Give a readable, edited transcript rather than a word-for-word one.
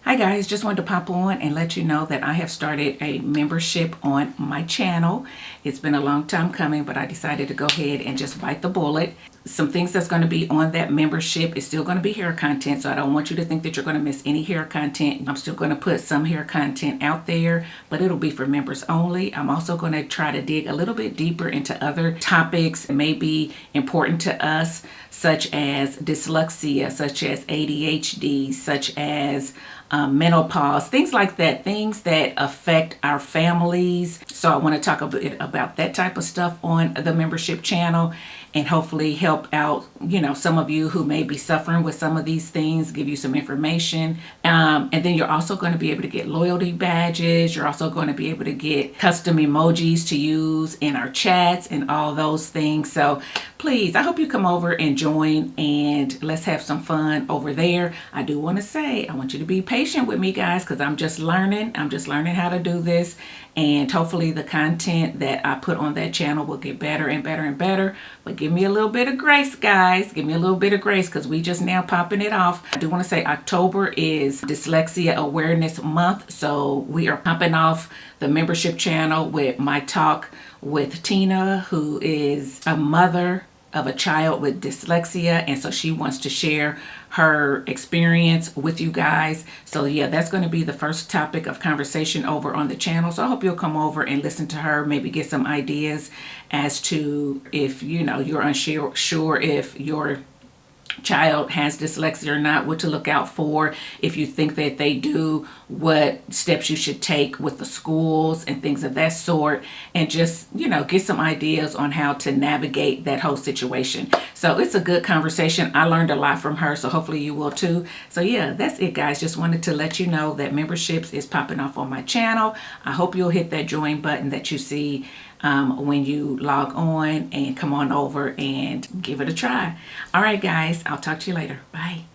Hi guys, just wanted to pop on and let you know that I have started a membership on my channel. It's been a long time coming, but I decided to go ahead and just bite the bullet. Some things that's going to be on that membership is still going to be hair content, so I don't want you to think that you're going to miss any hair content. I'm still going to put some hair content out there, but it'll be for members only. I'm also going to try to dig a little bit deeper into other topics that may be important to us, such as dyslexia, such as ADHD, such as menopause, things like that, things that affect our families. So I want to talk a bit about that type of stuff on the membership channel and hopefully help out, some of you who may be suffering with some of these things, give you some information. And then you're also going to be able to get loyalty badges. You're also going to be able to get custom emojis to use in our chats and all those things. So please, I hope you come over and join and let's have some fun over there. I do want to say, I want you to be patient with me, guys, because I'm just learning. I'm just learning how to do this. And hopefully the content that I put on that channel will get better and better and better. But give me a little bit of grace, guys. Give me a little bit of grace because we just now popping it off. I do want to say October is Dyslexia Awareness Month. So we are popping off the membership channel with my talk with Tina, who is a mother of a child with dyslexia, and so she wants to share her experience with you guys. So yeah, that's going to be the first topic of conversation over on the channel. So I hope you'll come over and listen to her, maybe get some ideas as to if you're unsure if your child has dyslexia or not, what to look out for. If you think that they do, what steps you should take with the schools and things of that sort, and just get some ideas on how to navigate that whole situation. So it's a good conversation. I learned a lot from her, so hopefully you will too. So yeah, that's it, guys. Just wanted to let you know that memberships is popping off on my channel. I hope you'll hit that join button that you see when you log on, and come on over and give it a try. All right, guys, I'll talk to you later. Bye.